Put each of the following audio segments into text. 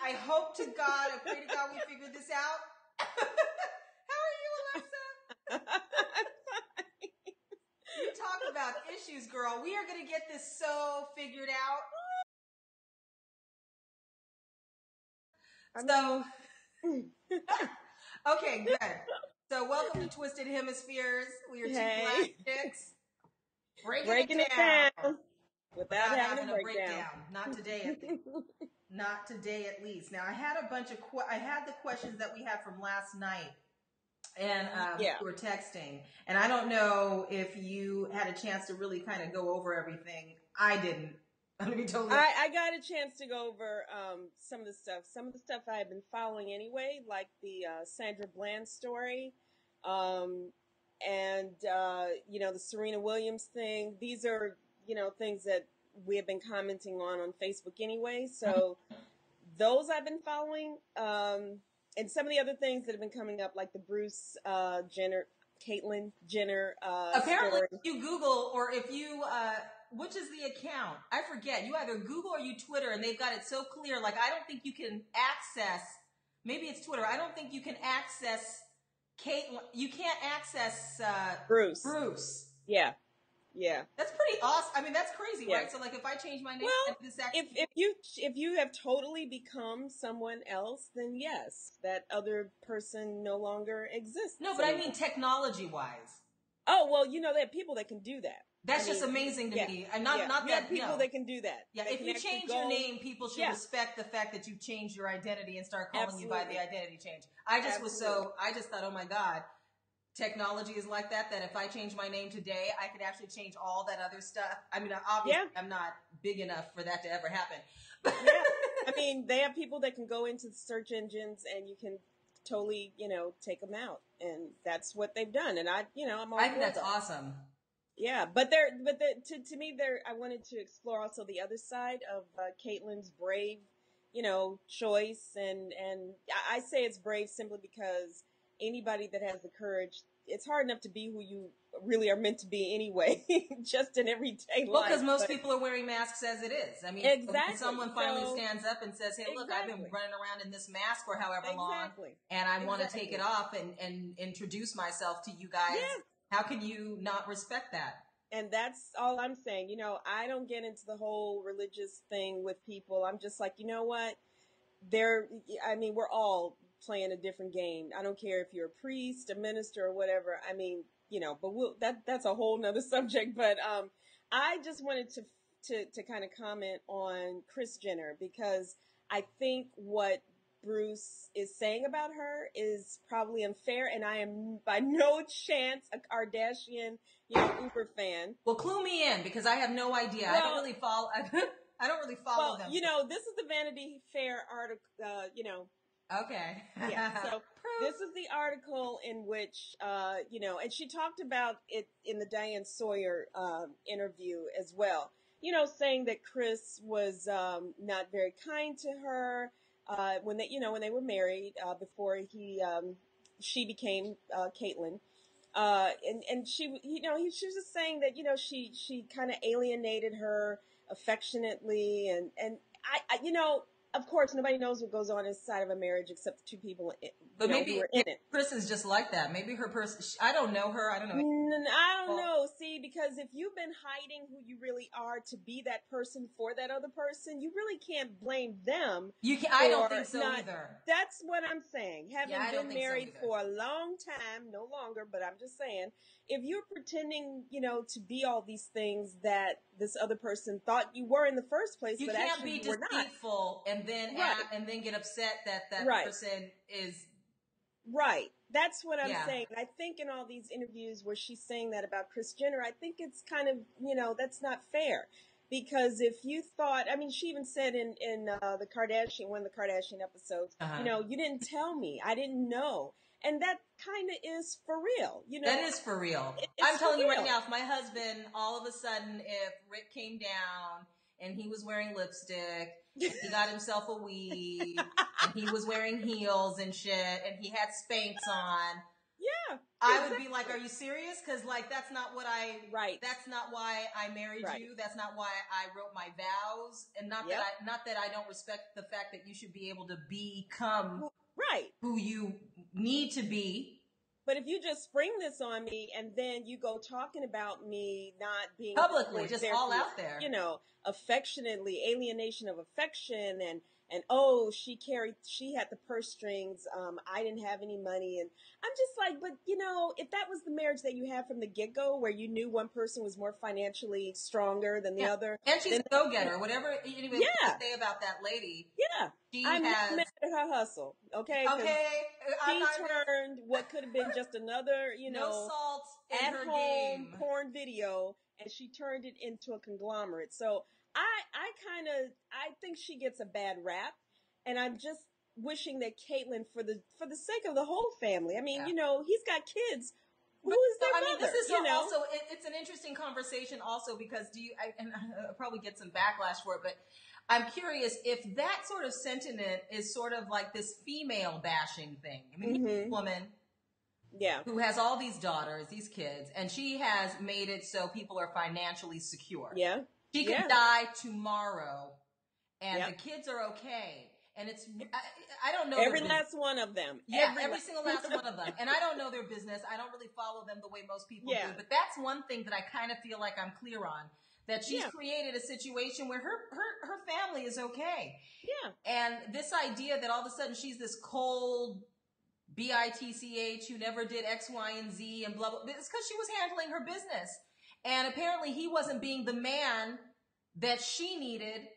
I hope to God, I pray to God we figure this out. How are you, Alexa? You talk about issues, girl. We are going to get this so figured out. Okay, good. So welcome to Twisted Hemispheres. We are two black chicks breaking it down. Without having a breakdown. Not today, at least. Not today, at least. Now, I had a bunch of I had the questions that we had from last night, and we were texting. And I don't know if you had a chance to really kind of go over everything. I didn't. I'm gonna be totally. I got a chance to go over some of the stuff. Some of the stuff I had been following anyway, like the Sandra Bland story, and the Serena Williams thing. These are things that we have been commenting on Facebook anyway. So those I've been following, and some of the other things that have been coming up, like the Bruce Jenner, Caitlyn Jenner. Apparently, story. if you Google, or if you, which is the account? I forget. You either Google or you Twitter, and they've got it so clear. Like, I don't think you can access. Maybe it's Twitter. I don't think you can access Caitlyn. You can't access Bruce. Yeah. That's pretty awesome. I mean, that's crazy, right? So, like, if I change my name, if you have totally become someone else, then yes, that other person no longer exists. No, but I mean technology-wise. Oh well, there are people that can do that. That's just amazing to me. And not that people that can do that. Yeah, if you change your name, people should respect the fact that you've changed your identity and start calling you by the identity change. I just thought, oh my God. Technology is like that if I change my name today, I could actually change all that other stuff. I mean, obviously, I'm not big enough for that to ever happen. I mean, they have people that can go into the search engines and you can totally, take them out. And that's what they've done. And I'm all I think that's awesome. Yeah, but to me, I wanted to explore also the other side of Caitlyn's brave, choice. And I say it's brave simply because anybody that has the courage, it's hard enough to be who you really are meant to be anyway, just in everyday life. Well, because most people are wearing masks as it is. I mean, exactly. When someone finally stands up and says, hey, look, I've been running around in this mask for however long, and I want to take it off and introduce myself to you guys. Yeah. How can you not respect that? And that's all I'm saying. I don't get into the whole religious thing with people. I'm just like, you know what? We're all playing a different game. I don't care if you're a priest, a minister, or whatever. I mean, but that's a whole nother subject. But I just wanted to kind of comment on Kris Jenner, because I think what Bruce is saying about her is probably unfair, and I am by no chance a Kardashian, Uber fan. Well, clue me in, because I have no idea. I don't really follow. I don't really follow them. This is the Vanity Fair article. Okay. Yeah. So this is the article in which, and she talked about it in the Diane Sawyer interview as well. Saying that Kris was not very kind to her when they were married before she became Caitlyn. And she, she was just saying that, she kind of alienated her affectionately, and I of course, nobody knows what goes on inside of a marriage except the two people who are in it. Kris is just like that. Maybe her person, I don't know her. I don't know. I don't know. See, because if you've been hiding who you really are to be that person for that other person, you really can't blame them. I don't think so either. That's what I'm saying. Having been married for a long time, no longer, but I'm just saying, if you're pretending, to be all these things that this other person thought you were in the first place, but actually you were not. You can't be deceitful and then and then get upset that person is right. That's what I'm saying. I think in all these interviews where she's saying that about Kris Jenner, I think it's kind of that's not fair, because if you thought, she even said in one of the Kardashian episodes, you didn't tell me, I didn't know. And that kind of is for real, That is for real. I'm telling you right now, if my husband, all of a sudden, if Rick came down and he was wearing lipstick, he got himself a weave, and he was wearing heels and shit, and he had Spanx on. Yeah. I would be like, are you serious? Because like that's not what right. That's not why I married right. you. That's not why I wrote my vows. And not that I don't respect the fact that you should be able to become who you need to be. But if you just spring this on me and then you go talking about me not being publicly, just all out there, you know, affectionately, alienation of affection, and oh, she had the purse strings. I didn't have any money, and I'm just like, but you know, if that was the marriage that you had from the get go, where you knew one person was more financially stronger than the other, and she's a go getter, whatever you say about that lady, I'm not mad at her hustle, okay? She turned what could have been just another, you know, no salt in at her home game porn video, and she turned it into a conglomerate. So I think she gets a bad rap, and I'm just wishing that Caitlyn, for the sake of the whole family. I mean, you know, he's got kids. Who is their mother? This is also it's an interesting conversation also because I'll probably get some backlash for it, but I'm curious if that sort of sentiment is sort of like this female bashing thing. I mean, he's a woman who has all these daughters, these kids, and she has made it so people are financially secure. She could die tomorrow and the kids are okay. And it's, I don't know. Every last one of them. Every single last one of them. And I don't know their business. I don't really follow them the way most people do. But that's one thing that I kind of feel like I'm clear on. That she's created a situation where her family is okay. And this idea that all of a sudden she's this cold bitch who never did X, Y, and Z and blah, blah. It's because she was handling her business. And apparently he wasn't being the man that she needed.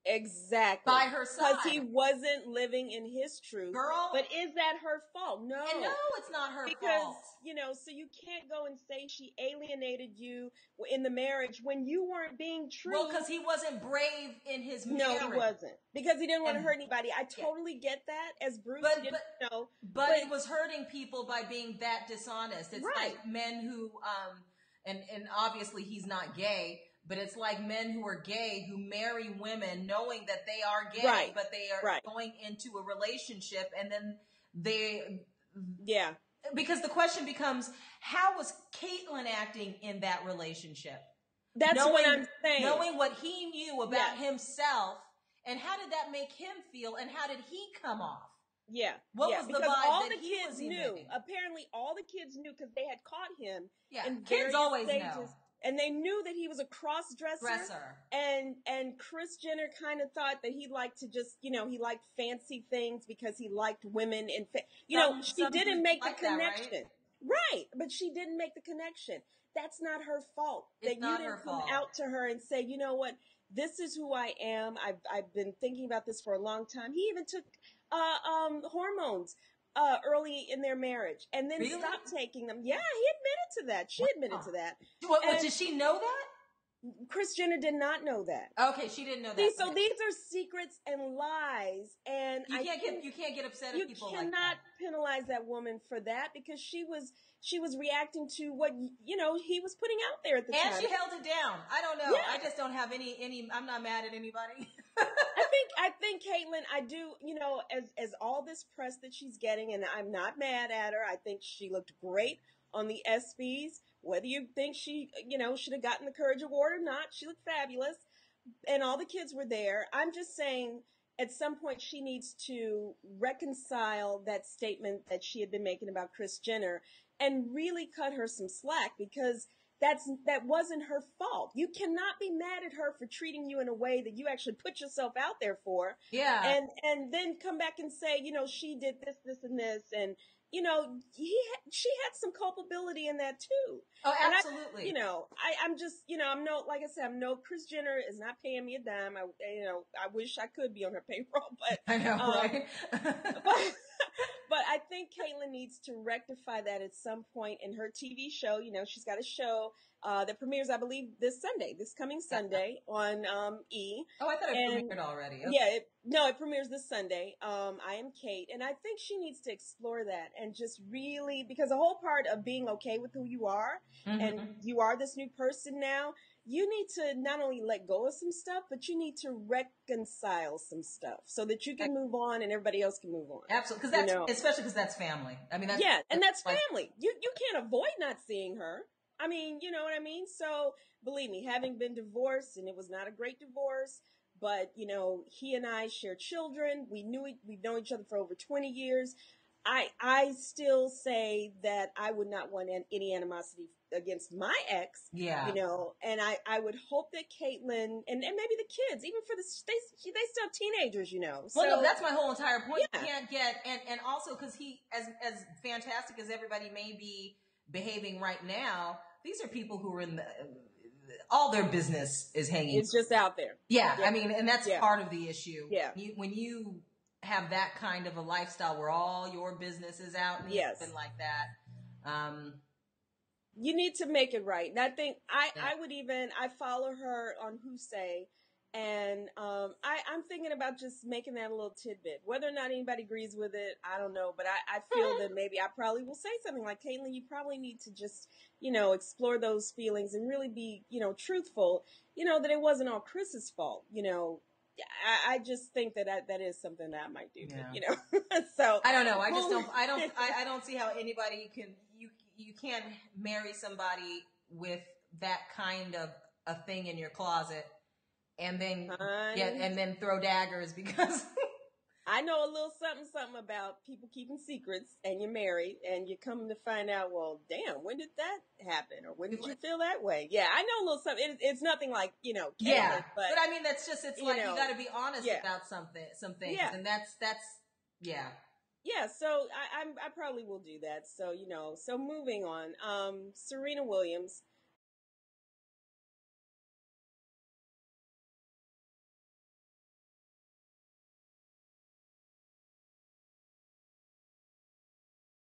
Exactly. By her side. Because he wasn't living in his truth. Girl. But is that her fault? No. And no, it's not her fault. Because, you know, so you can't go and say she alienated you in the marriage when you weren't being true. Well, because he wasn't brave in his marriage. No, he wasn't. Because he didn't want to hurt anybody. I totally get that as Bruce. But it was hurting people by being that dishonest. It's like men who, and obviously he's not gay, but it's like men who are gay who marry women knowing that they are gay, but they are going into a relationship and then because the question becomes, how was Caitlyn acting in that relationship? That's what I'm saying. Knowing what he knew about himself, and how did that make him feel, and how did he come off? What was the vibe all that the he kids was knew. emitting? Apparently, all the kids knew because they had caught him in kids various always stages. know. And they knew that he was a cross-dresser. And Kris Jenner kind of thought that he liked to just, you know, he liked fancy things because he liked women. And, she didn't make the connection. Right. But she didn't make the connection. That's not her fault. It's that you didn't come out to her and say, you know what, this is who I am. I've been thinking about this for a long time. He even took hormones early in their marriage and then stopped taking them. Yeah, he admitted to that. She admitted to that. Did she know that? Kris Jenner did not know that. Okay, she didn't know that. So these are secrets and lies, and you can't get upset at people like that. You cannot penalize that woman for that because she was reacting to what he was putting out there at the time. And she held it down. I don't know. I just don't have any. I'm not mad at anybody. I think Caitlyn, I do, as all this press that she's getting, and I'm not mad at her. I think she looked great on the ESPYs. Whether you think she, should have gotten the Courage Award or not, she looked fabulous. And all the kids were there. I'm just saying at some point she needs to reconcile that statement that she had been making about Kris Jenner and really cut her some slack because that wasn't her fault. You cannot be mad at her for treating you in a way that you actually put yourself out there for. Yeah. And then come back and say, she did this, and this. And, she had some culpability in that too. Oh, absolutely. I'm just, like I said, Kris Jenner is not paying me a dime. I wish I could be on her payroll, but I know, right? But I think Caitlyn needs to rectify that at some point in her TV show. She's got a show that premieres, I believe, this coming Sunday on E! Oh, I thought it premiered already. Okay. Yeah, it premieres this Sunday. I Am Kate. And I think she needs to explore that and just really, because the whole part of being okay with who you are, and you are this new person now, you need to not only let go of some stuff, but you need to reconcile some stuff so that you can move on and everybody else can move on. Absolutely. Because that's, especially because that's family. I mean, that's family. You can't avoid not seeing her. I mean, you know what I mean? So believe me, having been divorced, and it was not a great divorce, but he and I shared children. We've known each other for over 20 years. I still say that I would not want any animosity against my ex. Yeah. And I would hope that Caitlyn and maybe the kids, even for they still have teenagers, Well, So, no, that's my whole entire point. Yeah. You can't get, and also because he, as fantastic as everybody may be behaving right now, these are people who are in all their business is hanging. It's just out there. Yeah. I mean, and that's part of the issue. Yeah. When you have that kind of a lifestyle where all your business is out and something like that, you need to make it right. And I think I follow her on Who Say, and I'm thinking about just making that a little tidbit. Whether or not anybody agrees with it, I don't know. But I feel that maybe I probably will say something like, Caitlyn, you probably need to just, explore those feelings and really be, truthful, that it wasn't all Kris's fault, I just think that is something that I might do. Yeah. So I don't know. I don't see how anybody you can't marry somebody with that kind of a thing in your closet and then throw daggers because I know a little something about people keeping secrets, and you're married, and you're coming to find out, well, damn, when did that happen? Or when did you feel that way? Yeah, I know a little something. It's nothing like, Caitlyn, yeah, but I mean, that's just, it's like, you got to be honest about some things. Yeah. And that's, yeah. Yeah, so I probably will do that. So, so moving on, Serena Williams,